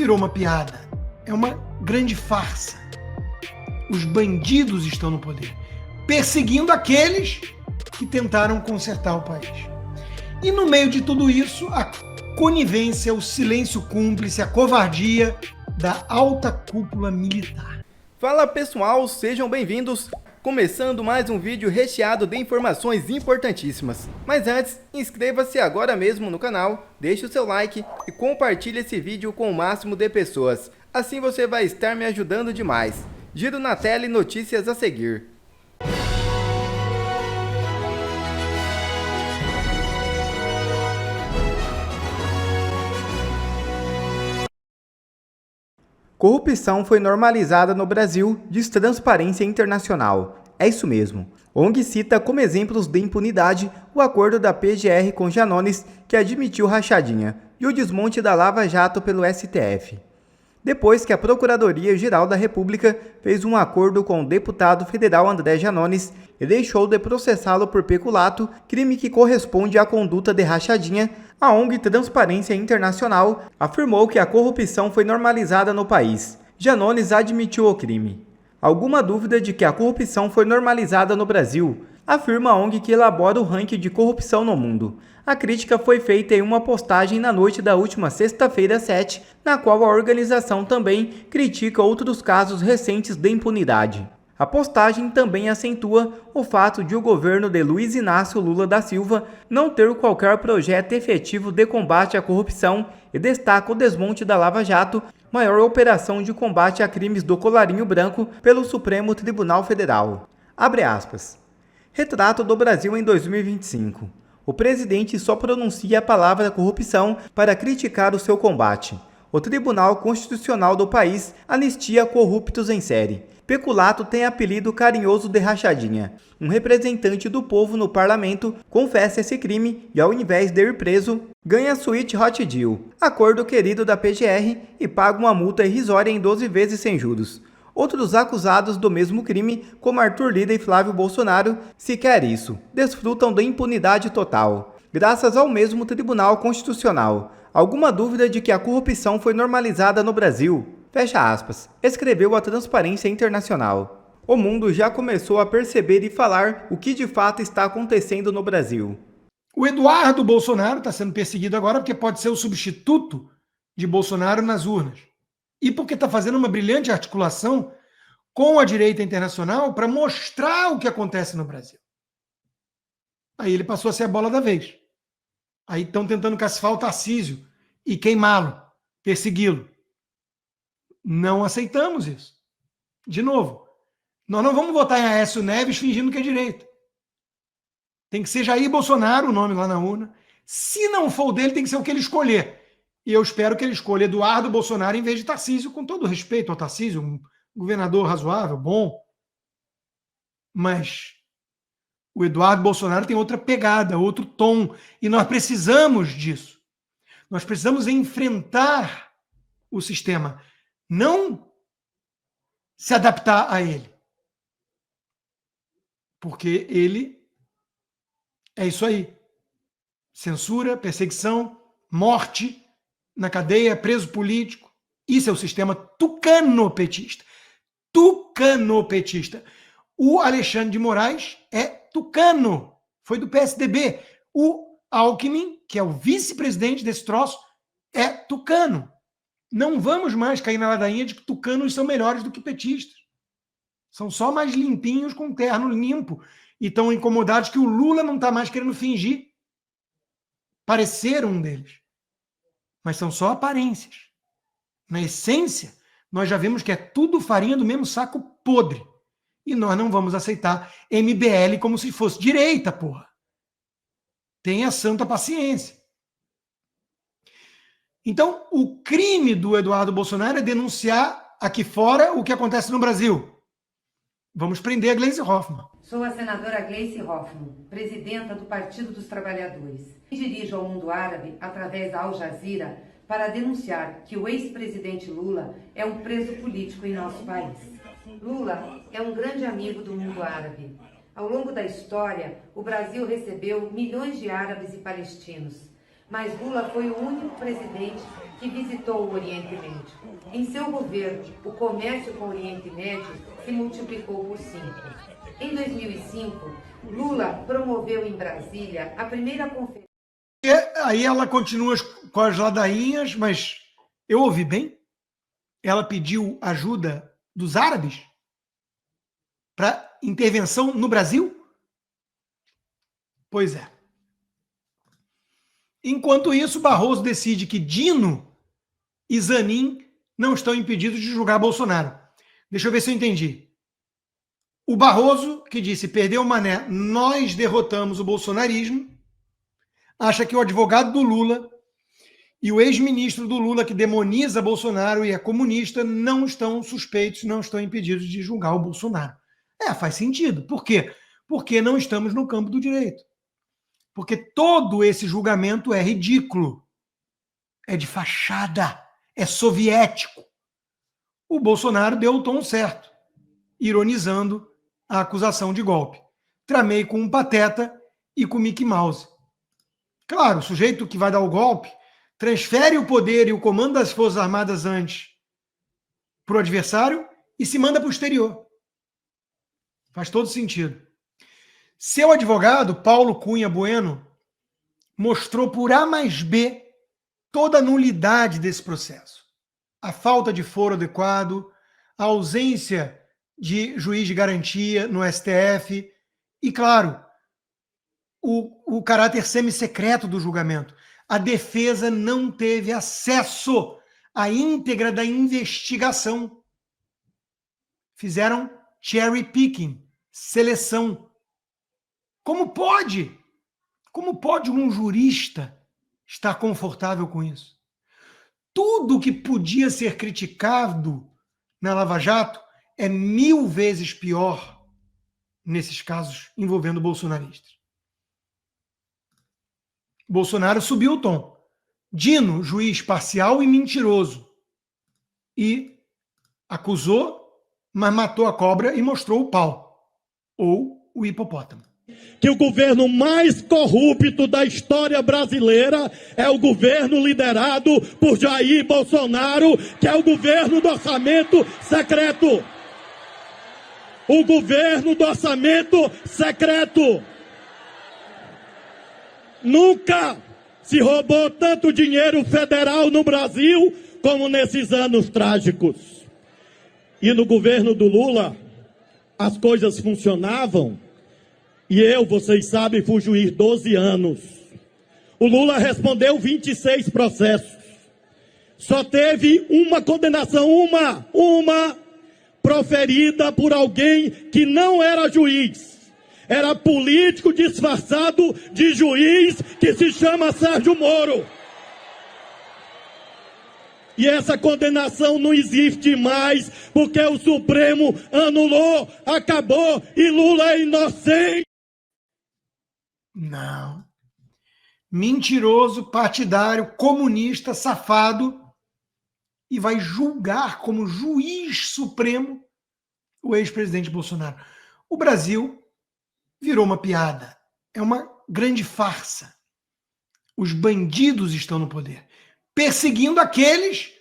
virou uma piada, é uma grande farsa. Os bandidos estão no poder, perseguindo aqueles que tentaram consertar o país. E no meio de tudo isso, a conivência, o silêncio cúmplice, a covardia da alta cúpula militar. Fala pessoal, sejam bem-vindos! Começando mais um vídeo recheado de informações importantíssimas. Mas antes, inscreva-se agora mesmo no canal, deixe o seu like e compartilhe esse vídeo com o máximo de pessoas. Assim você vai estar me ajudando demais. Giro na tela e notícias a seguir. Corrupção foi normalizada no Brasil, diz Transparência Internacional. É isso mesmo. ONG cita como exemplos de impunidade o acordo da PGR com Janones, que admitiu rachadinha, e o desmonte da Lava Jato pelo STF. Depois que a Procuradoria-Geral da República fez um acordo com o deputado federal André Janones e deixou de processá-lo por peculato, crime que corresponde à conduta de rachadinha, a ONG Transparência Internacional afirmou que a corrupção foi normalizada no país. Janones admitiu o crime. Alguma dúvida de que a corrupção foi normalizada no Brasil? Afirma a ONG que elabora o ranking de corrupção no mundo. A crítica foi feita em uma postagem na noite da última sexta-feira 7, na qual a organização também critica outros casos recentes de impunidade. A postagem também acentua o fato de o governo de Luiz Inácio Lula da Silva não ter qualquer projeto efetivo de combate à corrupção e destaca o desmonte da Lava Jato, maior operação de combate a crimes do colarinho branco pelo Supremo Tribunal Federal. Abre aspas. Retrato do Brasil em 2025. O presidente só pronuncia a palavra corrupção para criticar o seu combate. O Tribunal Constitucional do país anistia corruptos em série. Peculato tem apelido carinhoso de rachadinha. Um representante do povo no parlamento confessa esse crime e, ao invés de ir preso, ganha suíte hot deal, acordo querido da PGR, e paga uma multa irrisória em 12 vezes sem juros. Outros acusados do mesmo crime, como Arthur Lira e Flávio Bolsonaro, sequer isso, desfrutam da impunidade total, graças ao mesmo Tribunal Constitucional. Alguma dúvida de que a corrupção foi normalizada no Brasil? Fecha aspas, escreveu a Transparência Internacional. O mundo já começou a perceber e falar o que de fato está acontecendo no Brasil. O Eduardo Bolsonaro está sendo perseguido agora porque pode ser o substituto de Bolsonaro nas urnas. E porque está fazendo uma brilhante articulação com a direita internacional para mostrar o que acontece no Brasil. Aí ele passou a ser a bola da vez. Aí estão tentando cacifar o Tarcísio e queimá-lo, persegui-lo. Não aceitamos isso. De novo, nós não vamos votar em Aécio Neves fingindo que é direita. Tem que ser Jair Bolsonaro o nome lá na urna. Se não for o dele, tem que ser o que ele escolher. E eu espero que ele escolha Eduardo Bolsonaro em vez de Tarcísio, com todo respeito ao Tarcísio, um governador razoável, bom. Mas o Eduardo Bolsonaro tem outra pegada, outro tom, e nós precisamos disso. Nós precisamos enfrentar o sistema, não se adaptar a ele. Porque ele é isso aí. Censura, perseguição, morte na cadeia, preso político. Isso é o sistema tucanopetista. Tucanopetista. O Alexandre de Moraes é tucano. Foi do PSDB. O Alckmin, que é o vice-presidente desse troço, é tucano. Não vamos mais cair na ladainha de que tucanos são melhores do que petistas. São só mais limpinhos com terno limpo. E estão incomodados que o Lula não está mais querendo fingir parecer um deles. Mas são só aparências. Na essência, nós já vimos que é tudo farinha do mesmo saco podre. E nós não vamos aceitar MBL como se fosse direita, porra. Tenha santa paciência. Então, o crime do Eduardo Bolsonaro é denunciar aqui fora o que acontece no Brasil. Vamos prender a Gleisi Hoffmann. Sou a senadora Gleisi Hoffmann, presidenta do Partido dos Trabalhadores. Me dirijo ao mundo árabe através da Al Jazeera para denunciar que o ex-presidente Lula é um preso político em nosso país. Lula é um grande amigo do mundo árabe. Ao longo da história, o Brasil recebeu milhões de árabes e palestinos, mas Lula foi o único presidente que visitou o Oriente Médio. Em seu governo, o comércio com o Oriente Médio se multiplicou por 5. Em 2005, Lula promoveu em Brasília a primeira conferência. Aí ela continua com as ladainhas, mas eu ouvi bem? Ela pediu ajuda dos árabes para intervenção no Brasil? Pois é. Enquanto isso, Barroso decide que Dino e Zanin não estão impedidos de julgar Bolsonaro. Deixa eu ver se eu entendi. O Barroso, que disse, perdeu o Mané, nós derrotamos o bolsonarismo, acha que o advogado do Lula e o ex-ministro do Lula, que demoniza Bolsonaro e é comunista, não estão suspeitos, não estão impedidos de julgar o Bolsonaro. Faz sentido. Por quê? Porque não estamos no campo do direito. Porque todo esse julgamento é ridículo. É de fachada. É soviético. O Bolsonaro deu o tom certo, ironizando a acusação de golpe. Tramei com um pateta e com Mickey Mouse. Claro, o sujeito que vai dar o golpe transfere o poder e o comando das Forças Armadas antes para o adversário e se manda para o exterior. Faz todo sentido. Seu advogado, Paulo Cunha Bueno, mostrou por A mais B toda a nulidade desse processo. A falta de foro adequado, a ausência de juiz de garantia no STF e, claro, o caráter semi-secreto do julgamento. A defesa não teve acesso à íntegra da investigação. Fizeram cherry picking, seleção. Como pode? Como pode um jurista estar confortável com isso? Tudo que podia ser criticado na Lava Jato é 1000 vezes pior nesses casos envolvendo bolsonaristas. Bolsonaro subiu o tom. Dino, juiz parcial e mentiroso. E acusou, mas matou a cobra e mostrou o pau. Ou o hipopótamo. Que o governo mais corrupto da história brasileira é o governo liderado por Jair Bolsonaro, que é o governo do orçamento secreto. O governo do orçamento secreto. Nunca se roubou tanto dinheiro federal no Brasil como nesses anos trágicos. E no governo do Lula, as coisas funcionavam. E eu, vocês sabem, fui juiz 12 anos. O Lula respondeu 26 processos. Só teve uma condenação, uma proferida por alguém que não era juiz. Era político disfarçado de juiz que se chama Sérgio Moro. E essa condenação não existe mais porque o Supremo anulou, acabou e Lula é inocente. Não. Mentiroso, partidário, comunista, safado, e vai julgar como juiz supremo o ex-presidente Bolsonaro. O Brasil virou uma piada. É uma grande farsa. Os bandidos estão no poder, perseguindo aqueles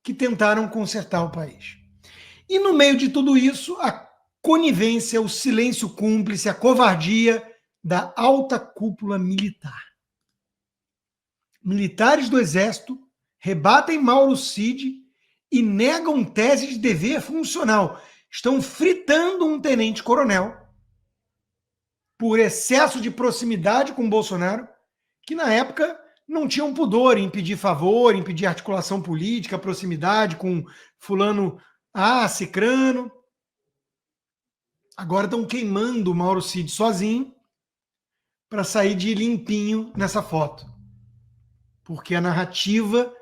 que tentaram consertar o país. E no meio de tudo isso, a conivência, o silêncio cúmplice, a covardia da alta cúpula militar. Militares do Exército rebatem Mauro Cid e negam tese de dever funcional. Estão fritando um tenente-coronel por excesso de proximidade com Bolsonaro, que na época não tinham pudor em pedir favor, em pedir articulação política, proximidade com fulano cicrano. Agora estão queimando o Mauro Cid sozinho para sair de limpinho nessa foto. Porque a narrativa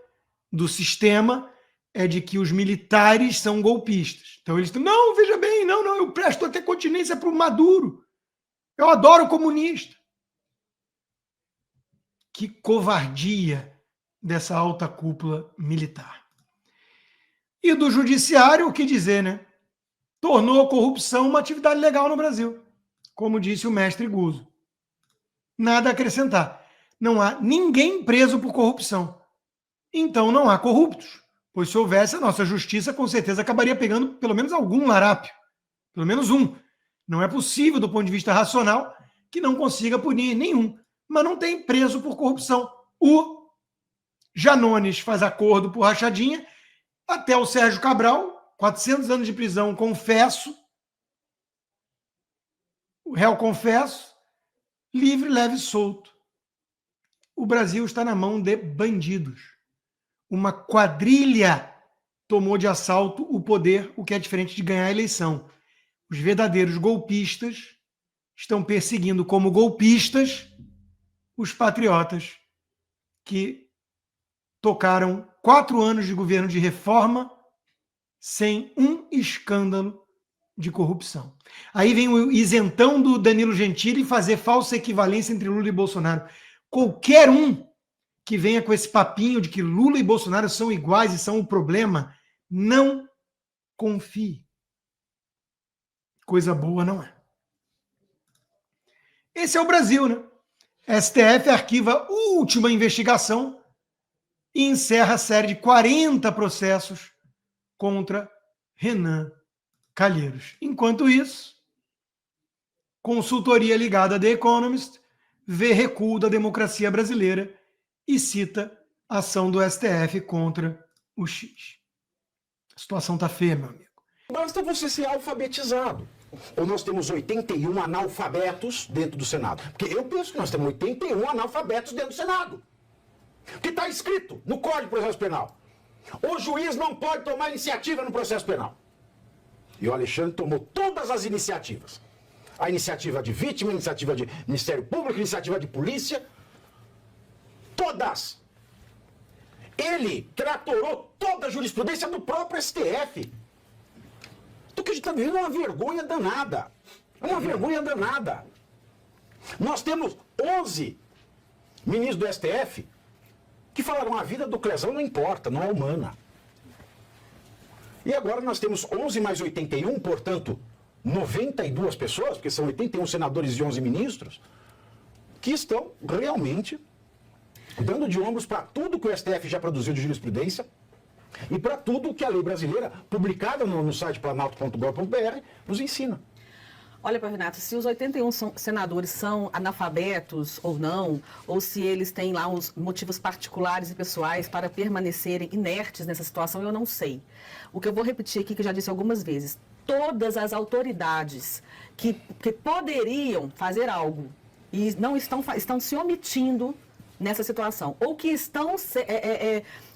do sistema é de que os militares são golpistas. Então eles estão, não, veja bem, não, eu presto até continência para o Maduro. Eu adoro o comunista. Que covardia dessa alta cúpula militar. E do judiciário, o que dizer, né? Tornou a corrupção uma atividade legal no Brasil, como disse o mestre Guzzo. Nada a acrescentar. Não há ninguém preso por corrupção. então não há corruptos. Pois se houvesse, a nossa justiça com certeza acabaria pegando pelo menos algum larápio. Pelo menos um. Não é possível, do ponto de vista racional, que não consiga punir nenhum. Mas não tem preso por corrupção. O Janones faz acordo por rachadinha, até o Sérgio Cabral, 400 anos de prisão, confesso, o réu confesso, livre, leve e solto. O Brasil está na mão de bandidos. Uma quadrilha tomou de assalto o poder, o que é diferente de ganhar a eleição. Os verdadeiros golpistas estão perseguindo como golpistas os patriotas que tocaram 4 anos de governo de reforma sem um escândalo de corrupção. Aí vem o isentão do Danilo Gentili fazer falsa equivalência entre Lula e Bolsonaro. Qualquer um que venha com esse papinho de que Lula e Bolsonaro são iguais e são o problema, não confie. Coisa boa não é. Esse é o Brasil, né? STF arquiva a última investigação e encerra a série de 40 processos contra Renan Calheiros. Enquanto isso, consultoria ligada a The Economist vê recuo da democracia brasileira e cita a ação do STF contra o X. A situação está feia, meu amigo. Basta você ser alfabetizado. Ou nós temos 81 analfabetos dentro do Senado? Porque eu penso que nós temos 81 analfabetos dentro do Senado. Que está escrito no Código de Processo Penal. O juiz não pode tomar iniciativa no processo penal. E o Alexandre tomou todas as iniciativas. A iniciativa de vítima, a iniciativa de Ministério Público, a iniciativa de polícia. Todas. Ele tratorou toda a jurisprudência do próprio STF. O que a gente está vivendo é uma vergonha danada. É uma vergonha danada. Nós temos 11 ministros do STF que falaram a vida do Clezão não importa, não é humana. E agora nós temos 11 mais 81, portanto, 92 pessoas, porque são 81 senadores e 11 ministros, que estão realmente dando de ombros para tudo que o STF já produziu de jurisprudência e para tudo que a lei brasileira, publicada no site planalto.gov.br, nos ensina. Olha, Renato, se os 81 senadores são analfabetos ou não, ou se eles têm lá os motivos particulares e pessoais para permanecerem inertes nessa situação, eu não sei. O que eu vou repetir aqui, que eu já disse algumas vezes, todas as autoridades que poderiam fazer algo e não estão se omitindo nessa situação, ou que estão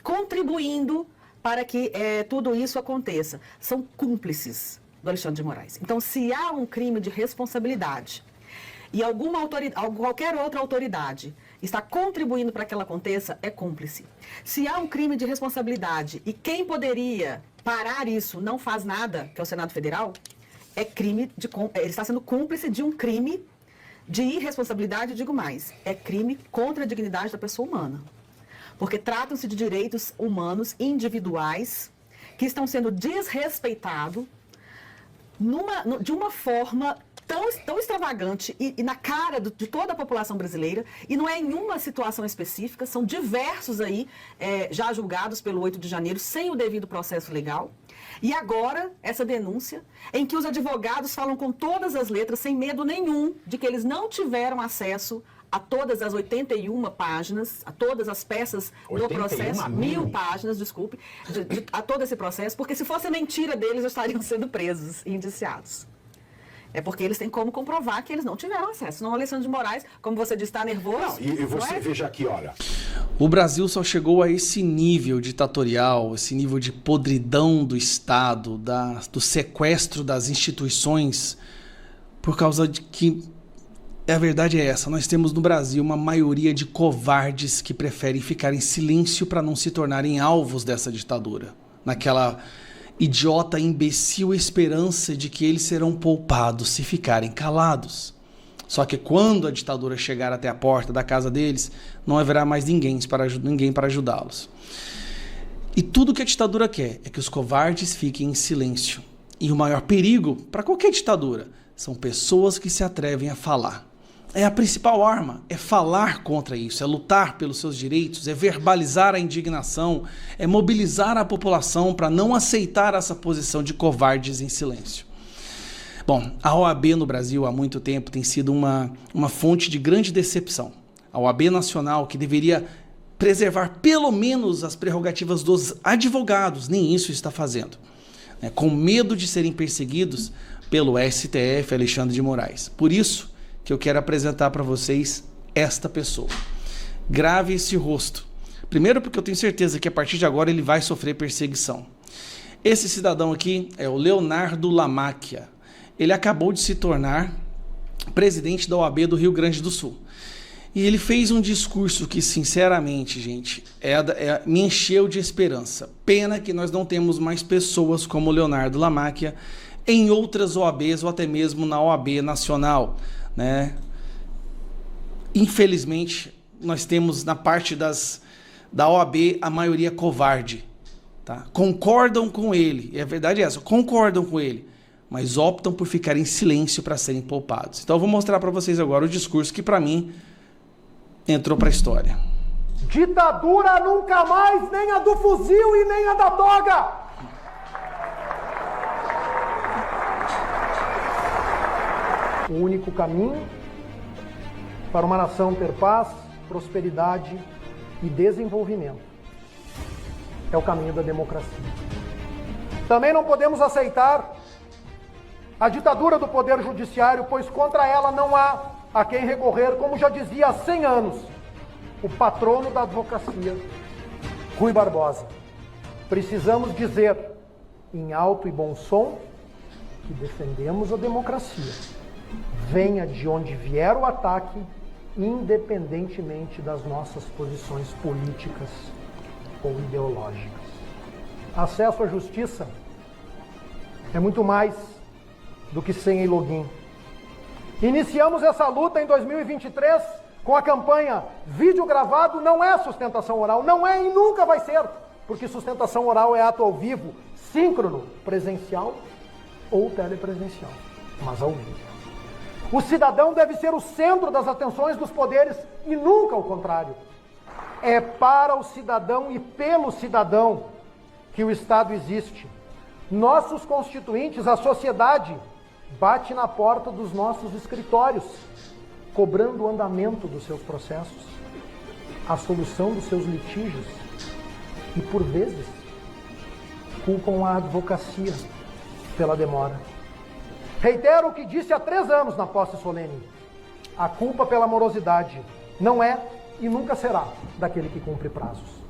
contribuindo para que tudo isso aconteça, são cúmplices do Alexandre de Moraes. Então, se há um crime de responsabilidade e qualquer outra autoridade está contribuindo para que ela aconteça, é cúmplice. Se há um crime de responsabilidade e quem poderia parar isso não faz nada, que é o Senado Federal, ele está sendo cúmplice de um crime de irresponsabilidade, digo mais, é crime contra a dignidade da pessoa humana. Porque tratam-se de direitos humanos individuais que estão sendo desrespeitados de uma forma tão extravagante e na cara de toda a população brasileira, e não é em uma situação específica, são diversos aí já julgados pelo 8 de janeiro sem o devido processo legal. E agora, essa denúncia, em que os advogados falam com todas as letras, sem medo nenhum, de que eles não tiveram acesso a todas as 81 páginas, a todas as peças do processo, 1000 páginas, desculpe, a todo esse processo, porque se fosse mentira deles, estariam sendo presos e indiciados. É porque eles têm como comprovar que eles não tiveram acesso. Senão o Alexandre de Moraes, como você disse, está nervoso. Não, e você veja aqui, olha. O Brasil só chegou a esse nível ditatorial, esse nível de podridão do Estado, do sequestro das instituições, por causa de que a verdade é essa. Nós temos no Brasil uma maioria de covardes que preferem ficar em silêncio para não se tornarem alvos dessa ditadura. Naquela idiota, imbecil esperança de que eles serão poupados se ficarem calados. Só que quando a ditadura chegar até a porta da casa deles, não haverá mais ninguém para ajudá-los. E tudo que a ditadura quer é que os covardes fiquem em silêncio. E o maior perigo para qualquer ditadura são pessoas que se atrevem a falar. é a principal arma, é falar contra isso, é lutar pelos seus direitos, é verbalizar a indignação, é mobilizar a população para não aceitar essa posição de covardes em silêncio. Bom, a OAB no Brasil há muito tempo tem sido uma fonte de grande decepção. A OAB Nacional, que deveria preservar pelo menos as prerrogativas dos advogados, nem isso está fazendo, né? Com medo de serem perseguidos pelo STF, Alexandre de Moraes. Por isso que eu quero apresentar para vocês esta pessoa. Grave esse rosto. Primeiro porque eu tenho certeza que a partir de agora ele vai sofrer perseguição. Esse cidadão aqui é o Leonardo Lamacchia. Ele acabou de se tornar presidente da OAB do Rio Grande do Sul. E ele fez um discurso que, sinceramente, gente, me encheu de esperança. Pena que nós não temos mais pessoas como o Leonardo Lamacchia em outras OABs ou até mesmo na OAB Nacional, né? Infelizmente, nós temos na parte da OAB a maioria covarde. Tá? Concordam com ele, e a verdade é essa, concordam com ele, mas optam por ficar em silêncio para serem poupados. Então eu vou mostrar para vocês agora o discurso que para mim entrou para a história. Ditadura nunca mais, nem a do fuzil e nem a da toga. O único caminho para uma nação ter paz, prosperidade e desenvolvimento é o caminho da democracia. Também não podemos aceitar a ditadura do Poder Judiciário, pois contra ela não há a quem recorrer, como já dizia há 100 anos o patrono da advocacia, Rui Barbosa. Precisamos dizer, em alto e bom som, que defendemos a democracia. Venha de onde vier o ataque, independentemente das nossas posições políticas ou ideológicas. Acesso à justiça é muito mais do que senha e login. Iniciamos essa luta em 2023 com a campanha Vídeo Gravado Não É Sustentação Oral. Não é e nunca vai ser, porque sustentação oral é ato ao vivo, síncrono, presencial ou telepresencial, mas ao vivo. O cidadão deve ser o centro das atenções dos poderes e nunca o contrário. É para o cidadão e pelo cidadão que o Estado existe. Nossos constituintes, a sociedade, bate na porta dos nossos escritórios, cobrando o andamento dos seus processos, a solução dos seus litígios e, por vezes, culpam a advocacia pela demora. Reitero o que disse há 3 anos na posse solene. A culpa pela morosidade não é e nunca será daquele que cumpre prazos.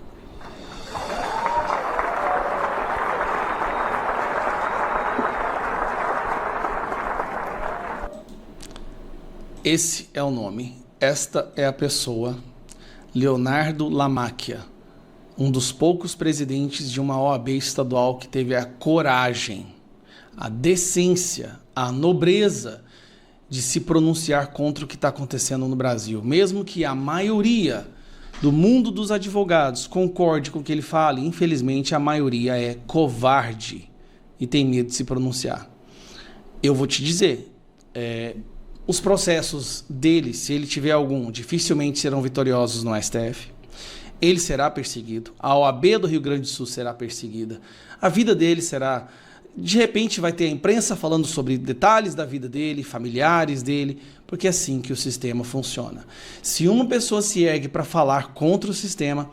Esse é o nome, esta é a pessoa, Leonardo Lamacchia, um dos poucos presidentes de uma OAB estadual que teve a coragem, a decência, a nobreza de se pronunciar contra o que está acontecendo no Brasil. Mesmo que a maioria do mundo dos advogados concorde com o que ele fale, infelizmente a maioria é covarde e tem medo de se pronunciar. Eu vou te dizer, os processos dele, se ele tiver algum, dificilmente serão vitoriosos no STF. Ele será perseguido. A OAB do Rio Grande do Sul será perseguida. A vida dele será... De repente vai ter a imprensa falando sobre detalhes da vida dele, familiares dele, porque é assim que o sistema funciona. Se uma pessoa se ergue para falar contra o sistema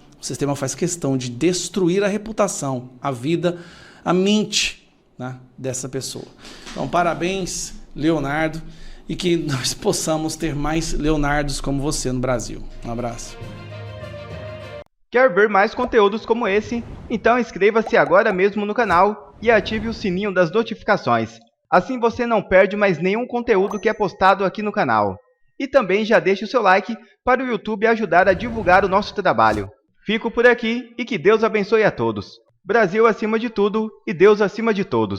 faz questão de destruir a reputação, a vida, a mente, né, dessa pessoa. Então, parabéns, Leonardo, e que nós possamos ter mais Leonardos como você no Brasil. Um abraço. Quer ver mais conteúdos como esse? Então inscreva-se agora mesmo no canal e ative o sininho das notificações. Assim você não perde mais nenhum conteúdo que é postado aqui no canal. E também já deixe o seu like para o YouTube ajudar a divulgar o nosso trabalho. Fico por aqui e que Deus abençoe a todos. Brasil acima de tudo e Deus acima de todos.